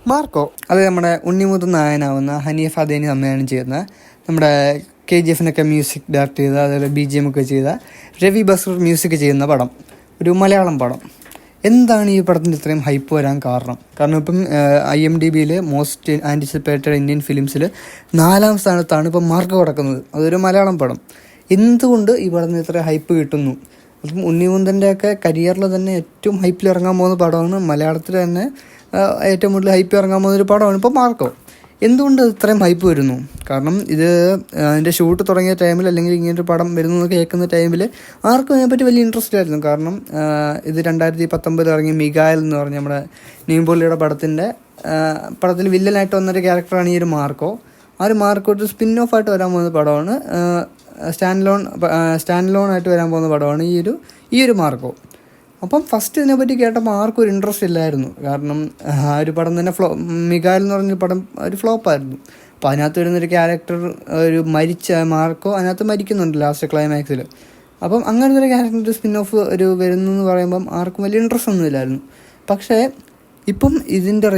Marco അത് നമ്മുടെ ഉണ്ണിമുത്ത് നായനാവുന്ന ഹനീഫ് അദേനി സംവിധാനം ചെയ്യുന്ന നമ്മുടെ KGF മ്യൂസിക് ഡയറക്റ്റ് ചെയ്ത അതുപോലെ BGM ഒക്കെ ചെയ്ത രവി ബസൂർ മ്യൂസിക് ചെയ്യുന്ന പടം, ഒരു മലയാളം പടം. എന്താണ് ഈ പടത്തിൻ്റെ ഇത്രയും ഹൈപ്പ് വരാൻ കാരണം ഇപ്പം IMDbയിൽ മോസ്റ്റ് ആൻറ്റിസിപ്പേറ്റഡ് ഇന്ത്യൻ ഫിലിംസിൽ 4ാം സ്ഥാനത്താണ് ഇപ്പം മാർക്കോ കിടക്കുന്നത്. അതൊരു മലയാളം പടം. എന്തുകൊണ്ട് ഈ പടത്തിന് ഇത്ര ഹൈപ്പ് കിട്ടുന്നു? അപ്പം ഉണ്ണിമുന്തൻ്റെയൊക്കെ കരിയറിൽ തന്നെ ഏറ്റവും ഹൈപ്പിൽ ഇറങ്ങാൻ പോകുന്ന പടമാണ്, മലയാളത്തിൽ തന്നെ ഏറ്റവും കൂടുതൽ ഹൈപ്പ് ഇറങ്ങാൻ പോകുന്നൊരു പടമാണ് ഇപ്പോൾ മാർക്കോ. എന്തുകൊണ്ട് ഇത്രയും ഹൈപ്പ് വരുന്നു? കാരണം ഇത് അതിൻ്റെ ഷൂട്ട് തുടങ്ങിയ ടൈമിൽ അല്ലെങ്കിൽ ഇങ്ങനൊരു പടം വരുന്നു എന്ന് കേൾക്കുന്ന ടൈമിൽ ആർക്കും അതിനെപ്പറ്റി വലിയ ഇൻട്രസ്റ്റ് ആയിരുന്നു. കാരണം ഇത് 2019 ഇറങ്ങിയ മിഗായൽ എന്ന് പറഞ്ഞ നമ്മുടെ നിവിൻ പോളിയുടെ പടത്തിൽ വില്ലനായിട്ട് വന്നൊരു ക്യാരക്ടറാണ് ഈ ഒരു മാർക്കോ. ആ ഒരു മാർക്കോ ഒരു സ്പിൻ ഓഫ് ആയിട്ട് വരാൻ പോകുന്ന പടമാണ്, സ്റ്റാൻഡ് ലോൺ ആയിട്ട് വരാൻ പോകുന്ന പടമാണ് ഈ ഒരു മാർക്കോ. അപ്പം ഫസ്റ്റ് ഇതിനെപ്പറ്റി കേട്ടപ്പോൾ ആർക്കും ഒരു ഇൻട്രസ്റ്റ് ഇല്ലായിരുന്നു. കാരണം ആ ഒരു പടം തന്നെ മിഗായൽ എന്ന് പറഞ്ഞൊരു പടം ഒരു ഫ്ലോപ്പായിരുന്നു. അപ്പോൾ അതിനകത്ത് വരുന്നൊരു ക്യാരക്ടർ, ഒരു മരിച്ച മാർക്കോ അതിനകത്ത് മരിക്കുന്നുണ്ട് ലാസ്റ്റ് ക്ലൈമാക്സിൽ. അപ്പം അങ്ങനത്തെ ഒരു ക്യാരക്ടർ സ്പിൻ ഓഫ് വരുന്നു എന്ന് പറയുമ്പം ആർക്കും വലിയ ഇൻട്രസ്റ്റ് ഒന്നുമില്ലായിരുന്നു. പക്ഷേ ഇപ്പം ഇതിൻ്റെ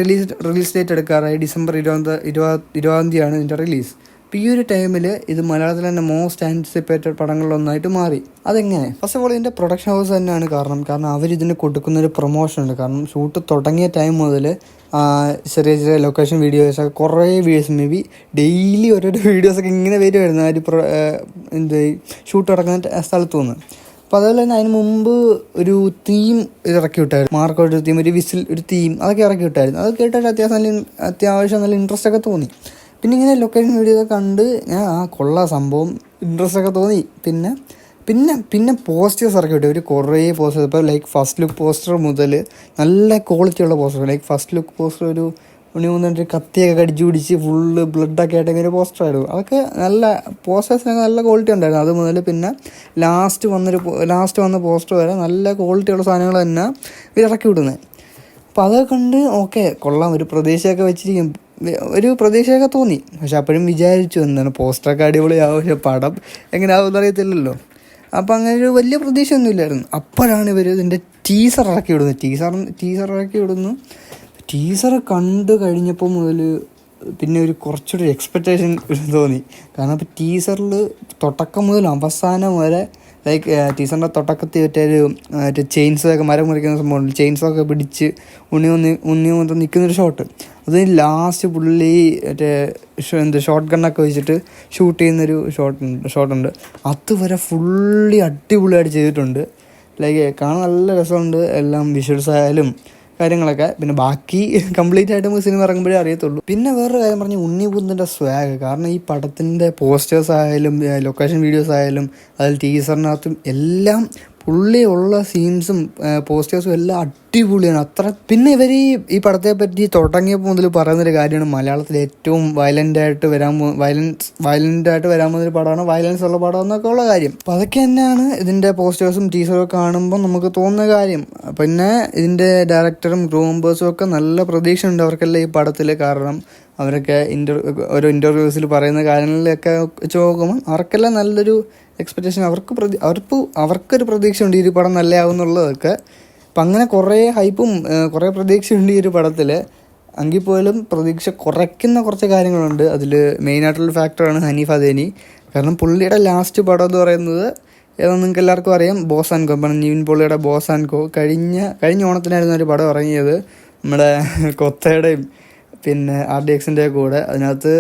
റിലീസ് ഡേറ്റ് എടുക്കാറായി. ഡിസംബർ 20 ഇതിൻ്റെ റിലീസ്. അപ്പോൾ ഈ ഒരു ടൈമിൽ ഇത് മലയാളത്തിൽ തന്നെ മോസ്റ്റ് ആൻറ്റിസിപ്പേറ്റഡ് പടങ്ങളിലൊന്നായിട്ട് മാറി. അതെങ്ങനെ? ഫസ്റ്റ് ഓഫ് ഓൾ ഇതിൻ്റെ പ്രൊഡക്ഷൻ ഹൗസ് തന്നെയാണ് കാരണം അവരിതിന് കൊടുക്കുന്നൊരു പ്രൊമോഷനുണ്ട്. കാരണം ഷൂട്ട് തുടങ്ങിയ ടൈം മുതൽ ചെറിയ ചെറിയ ലൊക്കേഷൻ വീഡിയോസൊക്കെ കുറേ വീഡിയോസ് മേ ബി ഡെയിലി ഓരോരോ വീഡിയോസൊക്കെ ഇങ്ങനെ വരുമായിരുന്നു ആ ഒരു ഷൂട്ട് നടക്കുന്ന സ്ഥലത്തു നിന്ന്. അപ്പോൾ അതുപോലെ തന്നെ അതിന് മുമ്പ് ഒരു തീം ഇറക്കി വിട്ടായിരുന്നു, മാർക്കോ ഒരു തീം, ഒരു തീം അതൊക്കെ ഇറക്കി വിട്ടായിരുന്നു. അത് കേട്ടിട്ട് അത്യാവശ്യം നല്ല ഇൻട്രസ്റ്റ് ഒക്കെ തോന്നി. പിന്നെ ഇങ്ങനെ ലൊക്കേഷൻ വീഡിയോ കണ്ട് ഞാൻ കൊള്ളാം സംഭവം, ഇൻട്രസ്റ്റ് ഒക്കെ തോന്നി. പിന്നെ പോസ്റ്റേഴ്സ് ഇറക്കി വിട്ടു. ഒരു കുറേ പോസ്റ്റേഴ്സ്, ഇപ്പോൾ ലൈക്ക് ഫസ്റ്റ് ലുക്ക് പോസ്റ്റർ മുതൽ നല്ല ക്വാളിറ്റിയുള്ള poster. Like first look poster ഒരു ഉണ്ണിമുന്തൻ്റെ കത്തിയൊക്കെ കടിച്ചു പിടിച്ച് ഫുള്ള് ബ്ലഡൊക്കെ ആയിട്ട് ഇങ്ങനെ ഒരു പോസ്റ്ററായിരുന്നു. അതൊക്കെ നല്ല പോസ്റ്റേഴ്സിനൊക്കെ നല്ല ക്വാളിറ്റി ഉണ്ടായിരുന്നു. അത് മുതൽ പിന്നെ ലാസ്റ്റ് വന്ന പോസ്റ്റർ വരെ നല്ല ക്വാളിറ്റിയുള്ള സാധനങ്ങൾ തന്നെ ഇറക്കി വിടുന്നത്. അപ്പോൾ അതൊക്കെ കണ്ട് ഓക്കെ കൊള്ളാം, ഒരു പ്രതീക്ഷയൊക്കെ വെച്ചിരിക്കും, ഒരു പ്രതീക്ഷയൊക്കെ തോന്നി. പക്ഷെ അപ്പോഴും വിചാരിച്ചു എന്താണ് പോസ്റ്ററൊക്കെ അടിപൊളിയാവും, പക്ഷെ പടം എങ്ങനെയാവുമെന്ന് അറിയത്തില്ലല്ലോ. അപ്പോൾ അങ്ങനെ ഒരു വലിയ പ്രതീക്ഷയൊന്നും ഇല്ലായിരുന്നു. അപ്പോഴാണ് ഇവർ ഇതിൻ്റെ ടീസർ ഇറക്കി വിടുന്നു. ടീസർ കണ്ട് കഴിഞ്ഞപ്പോൾ മുതൽ പിന്നെ ഒരു കുറച്ചുകൂടി എക്സ്പെക്റ്റേഷൻ തോന്നി. കാരണം ഇപ്പോൾ ടീസറിൽ തുടക്കം മുതൽ അവസാനം വരെ ലൈക്ക് ടീസറിൻ്റെ തുടക്കത്തിൽ മറ്റേ ചെയിൻസൊക്കെ മരം മുറിക്കുന്ന സംഭവമുണ്ട്, ചെയിൻസൊക്കെ പിടിച്ച് ഉണ്ണി നിൽക്കുന്നൊരു ഷോട്ട്. അത് ലാസ്റ്റ് പുള്ളി ഷോട്ട് ഗണ്ണൊക്കെ വെച്ചിട്ട് ഷൂട്ട് ചെയ്യുന്നൊരു ഷോട്ടുണ്ട്. അതുവരെ ഫുള്ളി അടിപൊളിയായിട്ട് ചെയ്തിട്ടുണ്ട്. ലൈക്ക് കാണാൻ നല്ല രസമുണ്ട്, എല്ലാം വിഷ്വൽസ് ആയാലും കാര്യങ്ങളൊക്കെ. പിന്നെ ബാക്കി കംപ്ലീറ്റ് ആയിട്ട് നമുക്ക് സിനിമ ഇറങ്ങുമ്പോഴേ അറിയത്തുള്ളൂ. പിന്നെ വേറൊരു കാര്യം പറഞ്ഞാൽ ഉണ്ണിമുന്തൻ്റെ സ്വാഗ്. കാരണം ഈ പടത്തിൻ്റെ പോസ്റ്റേഴ്സ് ആയാലും ലൊക്കേഷൻ വീഡിയോസ് ആയാലും അതിൽ ടീസറിനകത്തും എല്ലാം പുള്ളിയുള്ള സീൻസും പോസ്റ്റേഴ്സും എല്ലാം അടിപൊളിയാണ്. പിന്നെ ഇവർ ഈ പടത്തെ പറ്റി തുടങ്ങിയപ്പോൾ മുതൽ പറയുന്നൊരു കാര്യമാണ് മലയാളത്തിൽ ഏറ്റവും വയലൻ്റായിട്ട് വരാൻ പോകുന്നൊരു പടമാണ്, വയലൻസ് ഉള്ള പടം എന്നൊക്കെ ഉള്ള കാര്യം. അപ്പോൾ അതൊക്കെ തന്നെയാണ് ഇതിൻ്റെ പോസ്റ്റേഴ്സും ടീസറും ഒക്കെ കാണുമ്പോൾ നമുക്ക് തോന്നുന്ന കാര്യം. പിന്നെ ഇതിൻ്റെ ഡയറക്ടറും ക്രൂ മെമ്പേഴ്സും ഒക്കെ നല്ല പ്രതീക്ഷ ഉണ്ട് അവർക്കെല്ലാം ഈ പടത്തിൽ. കാരണം അവരൊക്കെ ഓരോ ഇൻ്റർവ്യൂസിൽ പറയുന്ന കാര്യങ്ങളിലൊക്കെ വെച്ച് നോക്കുമ്പോൾ അവർക്കെല്ലാം നല്ലൊരു എക്സ്പെക്റ്റേഷൻ, അവർക്കൊരു പ്രതീക്ഷയുണ്ട് ഈ ഒരു പടം നല്ലതാവും എന്നുള്ളതൊക്കെ. അപ്പം അങ്ങനെ കുറേ ഹൈപ്പും കുറേ പ്രതീക്ഷയുണ്ട് ഈ ഒരു പടത്തിൽ. എങ്കിൽ പോലും പ്രതീക്ഷ കുറയ്ക്കുന്ന കുറച്ച് കാര്യങ്ങളുണ്ട്. അതിൽ മെയിനായിട്ടുള്ള ഫാക്ടറാണ് ഹനീഫ് അദേനി. കാരണം പുള്ളിയുടെ ലാസ്റ്റ് പടം എന്ന് പറയുന്നത് നിങ്ങൾക്ക് എല്ലാവർക്കും അറിയാം, ബോസ് ആൻഡ് കോ. ഇപ്പം നിവിൻ പോളിയുടെ ബോസ് ആൻഡ് കോ കഴിഞ്ഞ ഓണത്തിനായിരുന്നു ഒരു പടം ഇറങ്ങിയത്, നമ്മുടെ കൊത്തയുടെയും പിന്നെ RDXൻ്റെ കൂടെ. അതിനകത്ത്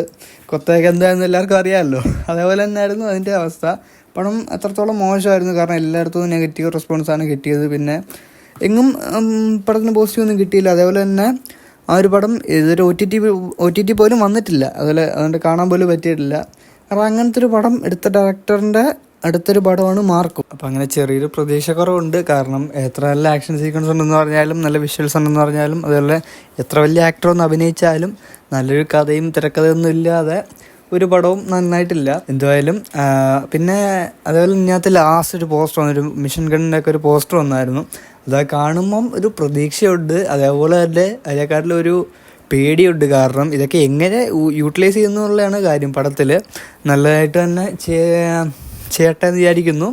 കൊത്തയൊക്കെ എന്തായിരുന്നു എല്ലാവർക്കും അറിയാമല്ലോ. അതേപോലെ തന്നെയായിരുന്നു അതിൻ്റെ അവസ്ഥ. പടം അത്രത്തോളം മോശമായിരുന്നു. കാരണം എല്ലായിടത്തും നെഗറ്റീവ് റെസ്പോൺസാണ് കിട്ടിയത്. പിന്നെ എങ്ങും പടത്തിന് പോസിറ്റീവ് ഒന്നും കിട്ടിയില്ല. അതേപോലെ തന്നെ ആ ഒരു പടം ഇതൊരു OTT പോലും വന്നിട്ടില്ല, അതുകൊണ്ട് കാണാൻ പോലും പറ്റിയിട്ടില്ല. കാരണം അങ്ങനത്തെ ഒരു പടം എടുത്ത ഡയറക്ടറിൻ്റെ അടുത്തൊരു പടമാണ് മാർക്കോ. അപ്പോൾ അങ്ങനെ ചെറിയൊരു പ്രതീക്ഷക്കുറവുണ്ട്. കാരണം എത്ര നല്ല ആക്ഷൻ സീക്വൻസ് ഉണ്ടെന്ന് പറഞ്ഞാലും നല്ല വിഷ്വൽസ് ഉണ്ടെന്ന് പറഞ്ഞാലും അതുപോലെ എത്ര വലിയ ആക്ടറൊന്നും അഭിനയിച്ചാലും നല്ലൊരു കഥയും തിരക്കഥയൊന്നും ഇല്ലാതെ ഒരു പടവും നന്നായിട്ടില്ല എന്തായാലും. പിന്നെ അതേപോലെ ഇതിനകത്ത് ലാസ്റ്റ് ഒരു പോസ്റ്റർ വന്നൊരു മിഷൻ ഗണ്ണിൻ്റെ ഒക്കെ ഒരു പോസ്റ്റർ വന്നായിരുന്നു. അത് കാണുമ്പം ഒരു പ്രതീക്ഷയുണ്ട്, അതേപോലെ തന്നെ അതിനെക്കാട്ടിലൊരു പേടിയുണ്ട്. കാരണം ഇതൊക്കെ എങ്ങനെ യൂട്ടിലൈസ് ചെയ്യുന്നുള്ളതാണ് കാര്യം. പടത്തിൽ നല്ലതായിട്ട് തന്നെ ചെയ്യട്ടെ എന്ന് വിചാരിക്കുന്നു.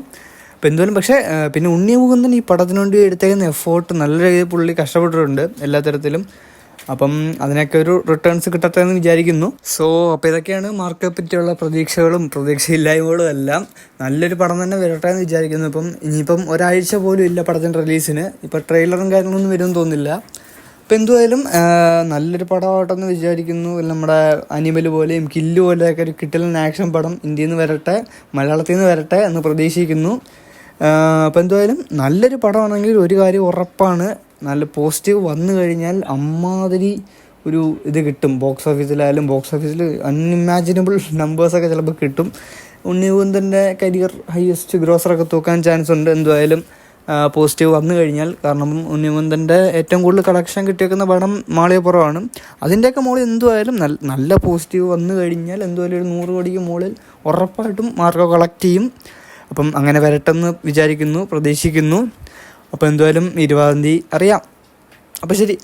അപ്പോൾ എന്തുവാലും പക്ഷേ പിന്നെ ഉണ്ണിമുകുന്ദൻ ഈ പടത്തിന് വേണ്ടി എടുത്തേക്കുന്ന എഫേർട്ട് നല്ല രീതിയിൽ പുള്ളി കഷ്ടപ്പെട്ടിട്ടുണ്ട് എല്ലാ തരത്തിലും. അപ്പം അതിനൊക്കെ ഒരു റിട്ടേൺസ് കിട്ടട്ടെ എന്ന് വിചാരിക്കുന്നു. സോ അപ്പോൾ ഇതൊക്കെയാണ് മാർക്കയെ പറ്റിയുള്ള പ്രതീക്ഷകളും പ്രതീക്ഷയില്ലായ്മകളും എല്ലാം. നല്ലൊരു പടം തന്നെ വരട്ടെ എന്ന് വിചാരിക്കുന്നു. ഇനിയിപ്പം ഒരാഴ്ച പോലും ഇല്ല പടത്തിൻ്റെ റിലീസിന്. ഇപ്പം ട്രെയിലറും കാര്യങ്ങളൊന്നും വരുമെന്ന് തോന്നുന്നില്ല. അപ്പം എന്തുമായാലും നല്ലൊരു പടമാവട്ടെന്ന് വിചാരിക്കുന്നു. നമ്മുടെ അനിമൽ പോലെയും കില്ല് പോലെയൊക്കെ ഒരു കിട്ടലൻ ആക്ഷൻ പടം ഇന്ത്യയിൽ നിന്ന് വരട്ടെ, മലയാളത്തിൽ നിന്ന് വരട്ടെ എന്ന് പ്രതീക്ഷിക്കുന്നു. അപ്പോൾ എന്തുമായാലും നല്ലൊരു പടമാണെങ്കിൽ ഒരു കാര്യം ഉറപ്പാണ്, നല്ല പോസിറ്റീവ് വന്നു കഴിഞ്ഞാൽ അമ്മാതിരി ഒരു ഇത് കിട്ടും. ബോക്സ് ഓഫീസിൽ അൺഇമാജിനബിൾ നമ്പേഴ്സൊക്കെ ചിലപ്പോൾ കിട്ടും. ഉണ്ണിമുകുന്ദൻ്റെ കരിയർ ഹയസ്റ്റ് ഗ്രോസറൊക്കെ തൂക്കാൻ ചാൻസ് ഉണ്ട് എന്തുമായാലും പോസിറ്റീവ് വന്നു കഴിഞ്ഞാൽ. കാരണം ഉണ്ണിമുകുന്ദൻ്റെ ഏറ്റവും കൂടുതൽ കളക്ഷൻ കിട്ടിയേക്കുന്ന പടം മാളികപ്പുറമാണ്. അതിൻ്റെയൊക്കെ മുകളിൽ എന്തുമായാലും നല്ല പോസിറ്റീവ് വന്നു കഴിഞ്ഞാൽ എന്തുമായാലും ഒരു 100 കോടിക്ക് മുകളിൽ ഉറപ്പായിട്ടും മാർക്കോ കളക്ട് ചെയ്യും. അപ്പം അങ്ങനെ വരട്ടെന്ന് വിചാരിക്കുന്നു, പ്രതീക്ഷിക്കുന്നു. അപ്പോൾ എന്തുമായാലും 20-ാം തീയതി അറിയാം. അപ്പോൾ ശരി.